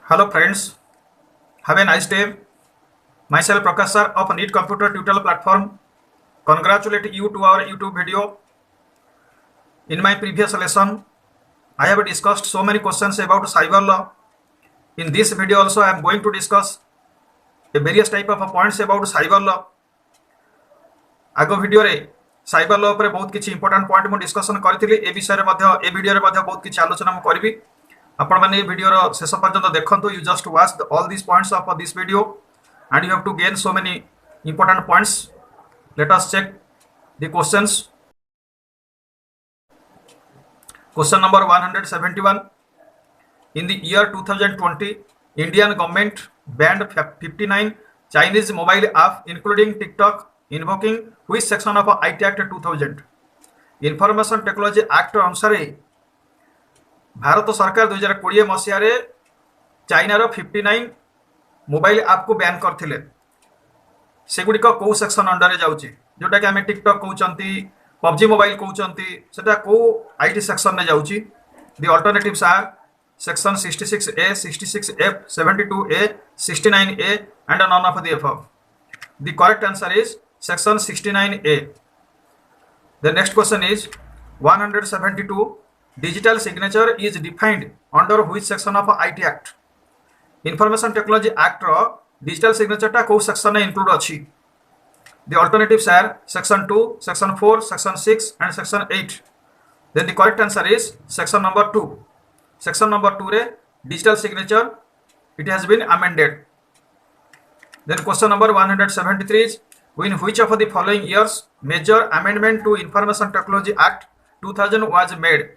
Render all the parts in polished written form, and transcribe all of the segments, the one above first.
Hello friends, have a nice day. Myself Prakash sir of NEET Computer Tutorial platform. Congratulate you to our YouTube video. In my previous lesson, I have discussed so many questions about cyber law. In this video also I am going to discuss a various type of points about cyber law. आगो video रे cyber law पर बहुत किसी important point मु discussion करथिली ए विषय रे मध्ये ए video रे मध्ये बहुत किसी आलोचना मु करबी आपण माने वीडियो रो शेष पर्यंत देखंतु you just watch all this points of this video and you have to gain so many important points. Let us check the questions. Question number 171. In the year 2020, Indian government banned 59 Chinese mobile apps including TikTok, invoking which section of IT Act 2000? Information Technology Act अनुसार भारत सरकार 2020 मसीह China रो 59 mobile आप को ban करथिले सेगुडिक को section under जाउची जोटा कि हमें टिकटॉक कहउचंती पबजी मोबाइल कहउचंती सेटा को आईटी सेक्शन ने जाउची the alternatives are section 66A 66F 72A 69A and none of the above the correct answer is section 69A. The next question is 172 digital signature is defined under which section of IT Act? Information technology Act रो digital signature टा को section में include अछि? The alternatives are section 2 section 4 section 6 and section 8. Then the correct answer is section number 2. Section number 2 रे digital signature it has been amended. Then question number 173 is in which of the following years major amendment to information technology act 2000 was made?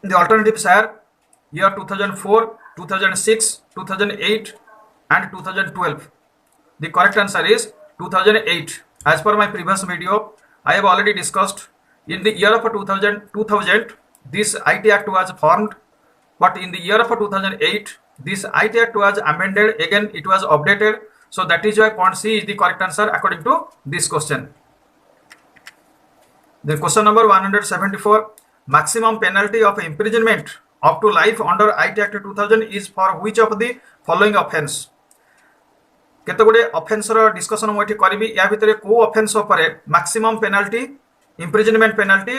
The alternatives are year 2004, 2006, 2008 and 2012. The correct answer is 2008. As per my previous video, I have already discussed in the year of 2000 this IT Act was formed, but in the year of 2008 this IT Act was amended, again it was updated, so that is why point C is the correct answer according to this question. The question number 174, maximum penalty of imprisonment up to life under IT Act 2000 is for which of the following offence? केते गुडे offence रो discussion मोठी करबी या भितरे को offence ऊपर maximum penalty imprisonment penalty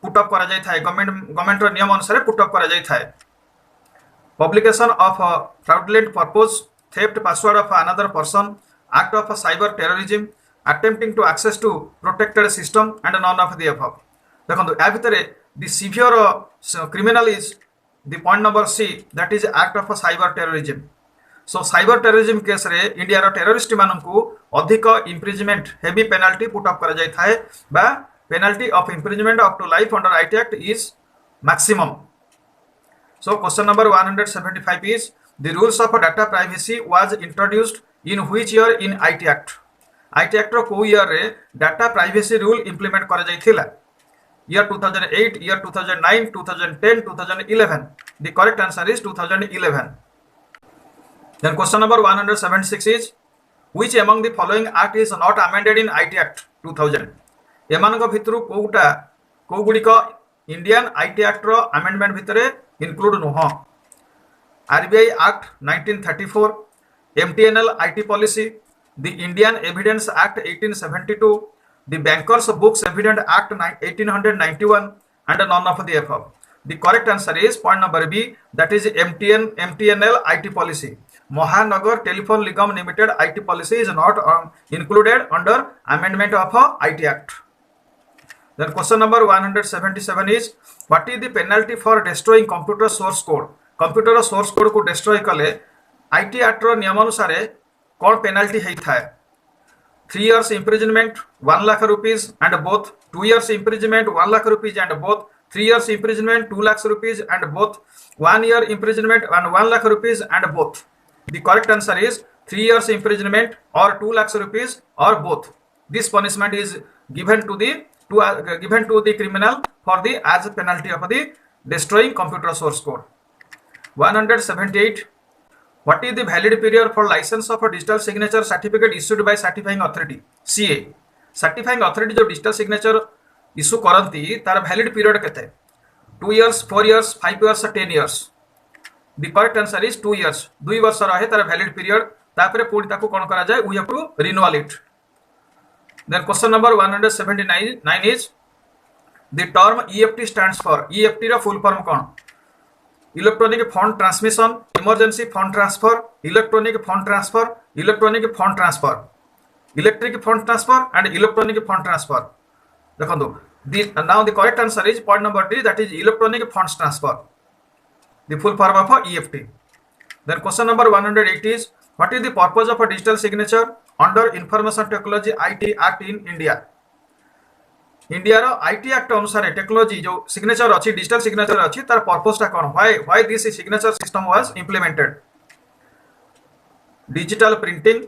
put up करा जाय थाए गवर्नमेंट रो नियम अनुसार पुट अप करा जाय थाए. Publication of fraudulent purpose, theft password of another person, act of cyber terrorism, attempting to access to protected system and none of the above. देखंतु या भितरे the severe criminal is the point number C, that is act of cyber terrorism. So cyber terrorism case रे India रो terrorist माननकु अधिक imprisonment heavy penalty put up करा जाय थाए बा penalty of imprisonment up to life under IT Act is maximum. So question number 175 is the rules of data privacy was introduced in which year in IT Act? IT Act रो को year रे data privacy rule implement करा जाय थिला? Year 2008, year 2009, 2010, 2011. The correct answer is 2011. Then question number 176 is which among the following act is not amended in IT Act 2000? एमानक भितरु कोउटा को गुडी को Indian IT Act रो amendment भितरे इंक्लूड नुह? RBI Act 1934, MTNL IT policy, the Indian Evidence Act 1872, the Bankers Books Evidence Act 1891 and none of the above. The correct answer is point number B, that is MTNL IT policy. Mahanagar Telephone Nigam Limited IT policy is not included under amendment of IT Act. Then question number 177 is what is the penalty for destroying computer source code? Computer source code को destroy कले IT Act रो नियम अनुसार कौन penalty है थाए? 3 years imprisonment 1 lakh rupees and both, 2 years imprisonment 1 lakh rupees and both, 3 years imprisonment 2 lakhs rupees and both, 1 year imprisonment and 1 lakh rupees and both. The correct answer is 3 years imprisonment or 2 lakhs rupees or both. This punishment is given to the criminal for the as penalty of the destroying computer source code. 178, what is the valid period for license of a digital signature certificate issued by certifying authority? CA. Certifying authority जो digital signature issue करती तार valid period केते? 2 years, 4 years, 5 years, 10 years. The correct answer is 2 years 2 वर्ष रहे तार valid period तापर पुणी ताको कोन करा जाय we have to renewal it then question number 179 is the term EFT stands for EFT रा फुल फॉर्म कोन electronic fund transmission emergency fund transfer electronic fund transfer electronic fund transfer electric fund transfer and electronic fund transfer देखो now the correct answer is point number D, that is electronic funds transfer, the full form of EFT. Then question number 108 is what is the purpose of a digital signature under Information Technology IT Act in India? India रो IT Act अनुसार technology जो signature अच्छी digital signature अच्छी तार purpose टा कोन why this signature system was implemented digital printing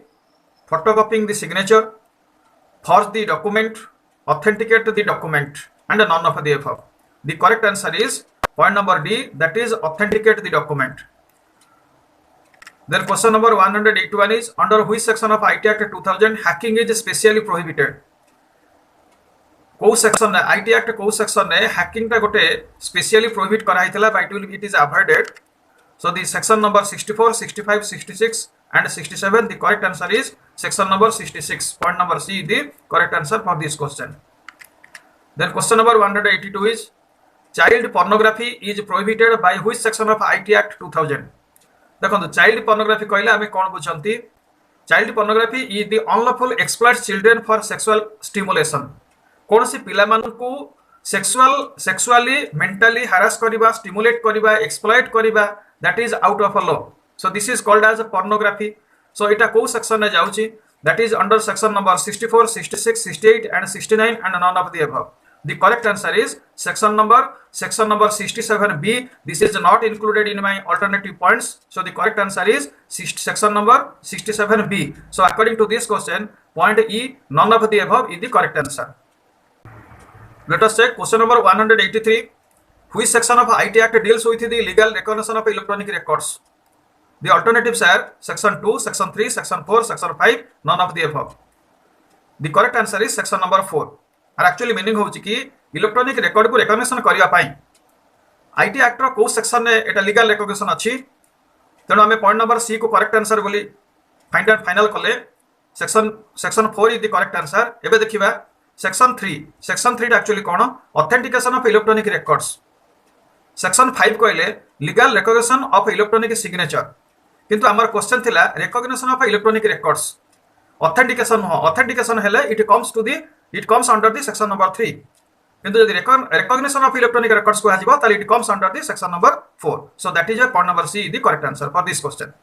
photocopying the signature forge the document authenticate the document and none of the above. The correct answer is point number D, that is authenticate the document. Then question number 181 is under which section of IT Act 2000 hacking is specially prohibited? को section ने IT Act को section ने hacking टा गोटे specially prohibit करा हितला but it is avoided. So the section number 64, 65, 66 and 67, the correct answer is section number 66. Point number C, the correct answer for this question. Then question number 182 is child pornography is prohibited by which section of IT Act 2000? देखो child pornography कहले आमे कोन बुझंती child pornography is the unlawful exploit children for sexual stimulation. कौन सी पिला मान को sexually mentally harass करिबा stimulate करिबा exploit करिबा that is out of a law. So this is called as a pornography. So it को section ने जाउची that is under section number 64, 66, 68 and 69 and none of the above. The correct answer is section number 67B. This is not included in my alternative points. So the correct answer is section number 67B. So according to this question, point E, none of the above is the correct answer. Let us check question number 183. Which section of IT Act deals with the legal recognition of electronic records? The alternatives are section 2, section 3, section 4, section 5, none of the above. The correct answer is section number 4. And actually meaning होउची कि electronic record को recognition करिया पाई IT Act रो को section ने एटा legal recognition अछि तेनो हमें point number C को करेक्ट आंसर बोली फाइनल कले section 4 is the correct answer. एबे देखिबा सेक्शन 3 एक्चुअली कोन authentication of electronic records. Section 5 कहले legal recognition of electronic signature किंतु हमर क्वेश्चन थिला recognition of electronic records authentication हेले it comes under the section number 3 किंतु यदि रिकॉग्निशन ऑफ इलेक्ट्रॉनिक रिकॉर्ड्स को हाजिबो ताले it comes under the section number 4. So that is point number C the correct answer for this question.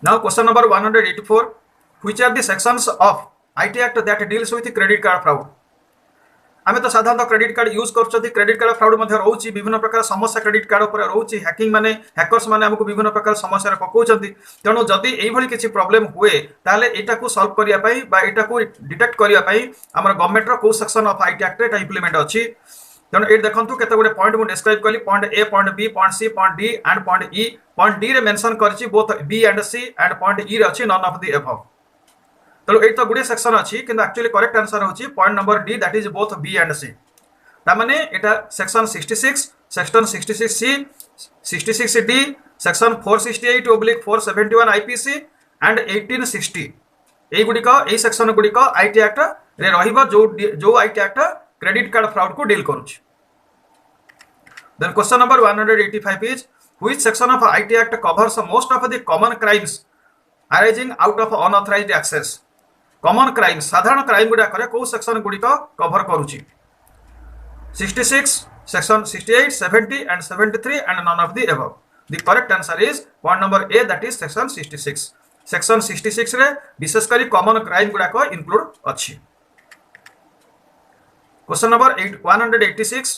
Now question number 184, which are the sections of IT Act that deals with credit card fraud? आमे तो साधारणतः credit card use करछथि credit card fraud मध्ये रहउची विभिन्न प्रकार समस्या credit card ऊपर रहउची हैकिंग माने हैकर्स माने हमको विभिन्न प्रकार समस्या रे पकोचंती. तेनो जदी एई भली किछि प्रॉब्लम हुए ताले एटा को सॉल्व करिया पई बा एटा को डिटेक्ट करिया पई हमर गवर्नमेंट रो को section of IT Act Etah implement अछि. तेनो ए देखंतु केते गुडे पॉइंट मु डिस्क्राइब कली point A, point B, point C, point D and point E. Point D रे मेंशन करछि both B and C and point E रे अछि नन ऑफ द अबव. तेनो ए तो गुडे सेक्शन अछि किंतु एक्चुअली करेक्ट आंसर होछि point number D, that is both B and C. तामाने एटा section 66, section 66C, 66D, section 468/471 IPC and 1860 ए गुडी का ए सेक्शन गुडी का IT Act रे रहिबा जो IT Act credit card fraud को डील करूछ. Then question number 185 is which section of IT Act covers most of the common crimes arising out of unauthorised access? Common crimes साधारण crime गुडा करे को section गुडी का cover करूची? 66, section 68, 70 and 73 and none of the above. The correct answer is point number A, that is section 66. Section 66 रे विशेष करी common crime गुडा को include अछि. Question number 186,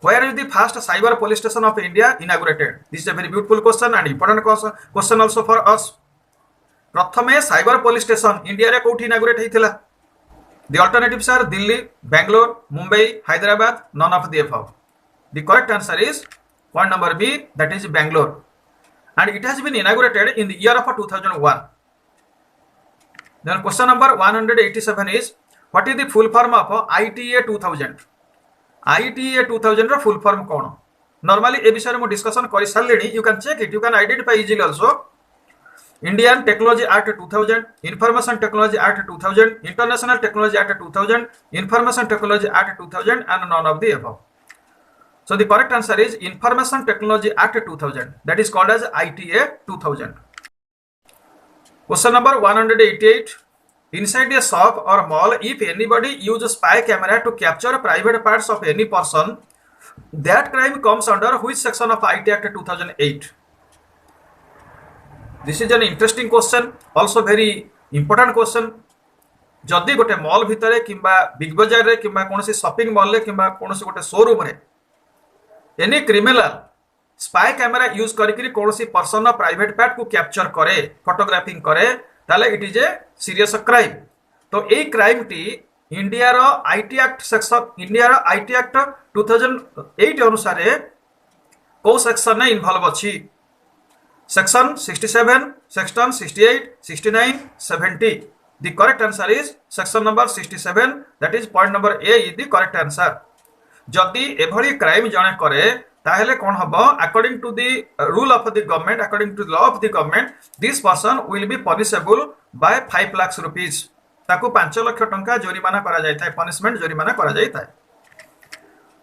where is the first cyber police station of India inaugurated? This is a very beautiful question and important question also for us. प्रथमे cyber police station India रे कोठी inaugurate हेतिला? The alternatives are Delhi, Bangalore, Mumbai, Hyderabad, none of the above. The correct answer is point number B, that is Bangalore. And it has been inaugurated in the year of 2001. Then question number 187 is what is the full form of ITA 2000? ITA 2000 रा full form कौन? Normally ए विषय में discussion कर सारे you can check it you can identify easily also Indian technology act 2000 information technology act 2000 international technology act 2000 information technology act 2000 and none of the above. So the correct answer is Information Technology Act 2000, that is called as ITA 2000. Question number 188. Inside a shop or mall, if anybody uses spy camera to capture private parts of any person, that crime comes under which section of IT Act 2008? This is an interesting question, also very important question. जदि गोटे mall भितर किंबा big बाजार रे किंबा कोनोसी shopping mall रे किंबा कोनोसी गोटे शोरूम रे any criminal spy camera use करिकरी कोनोसी पर्सन प्राइवेट पार्ट को कैप्चर करे फोटोग्राफिंग करे ताले it is a serious crime. तो ए क्राइम टी इंडिया रो आईटी एक्ट सेक्शन इंडिया रो आईटी एक्ट 2008 अनुसार को सेक्शन ने इन्वॉल्व अछि. Section 67, section 68, 69, 70. The correct answer is section number 67, that is point number A is the correct answer. जदि एभली क्राइम जणे करे ताहेले कोन हबो according to the rule of the government according to the law of the government this person will be punishable by 5 lakh rupees. ताकू 5 लाख टंका जरिमाना करा जाय थाय पनिशमेंट जरिमाना करा जाय थाय.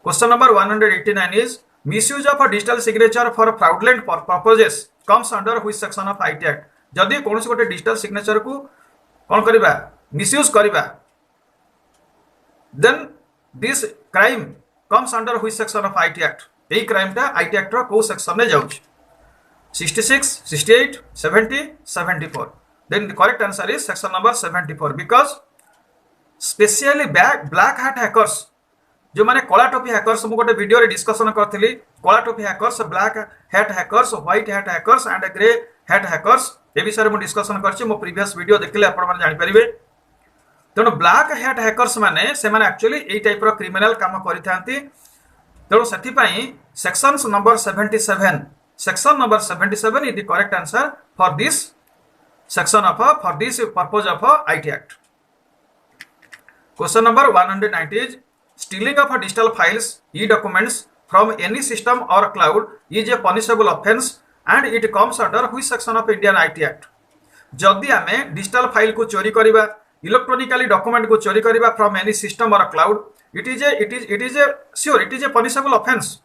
Question number 189 is misuse of digital signature for fraudulent purposes comes under which section of IT Act. जदि कोनोसी गोटे डिजिटल सिग्नेचर को कौन करिबा मिसयूज करिबा then this crime comes under which section of IT Act. ए क्राइम टा IT Act रो को सेक्शन में जाउछ 66, 68, 70, 74. Then the correct answer is section number 74 because specially black hat hackers जो माने कला टोपी हैकर्स मु गोटे वीडियो रे डिस्कशन करथिली कला टोपी hackers black hat hackers white hat hackers and grey hat hackers ए विषय में डिस्कशन करछि मो प्रीवियस वीडियो देखले आपण माने जानि परिबे. तेणु ब्लैक हैट हैकर्स माने से माने एक्चुअली ए टाइप रो क्रिमिनल काम करिथांती. तेणु सेथि पई section number 77 section number 77 is the correct answer for this section of for this purpose of IT Act. Question number 190 is stealing of digital files e documents from any system or cloud is a punishable offence and it comes under which section of Indian IT Act. जदि आमे digital file को चोरी करिबा electronically document को चोरी करिबा from any system or cloud it is a punishable offence.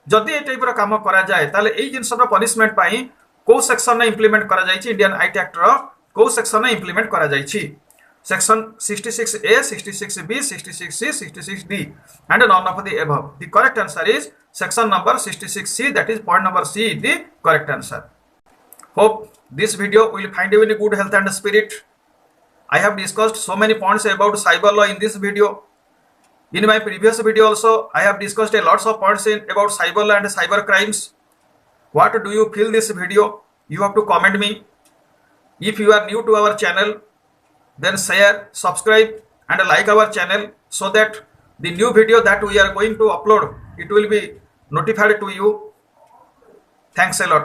जदि ए type रो काम करा जाय ताले एई जिंस रो पनिशमेंट पई को सेक्शन ने इंप्लीमेंट करा जायछि इंडियन आईटी एक्ट रो को सेक्शन ने इंप्लीमेंट करा जायछि. Section 66A, 66B, 66C, 66D and none of the above. The correct answer is section number 66C, that is point number C is the correct answer. Hope this video will find you in good health and spirit. I have discussed so many points about cyber law in this video. In my previous video also I have discussed a lots of points about cyber law and cyber crimes. What do you feel this video? You have to comment me. If you are new to our channel, then share, subscribe and like our channel so that the new video that we are going to upload, it will be notified to you. Thanks a lot.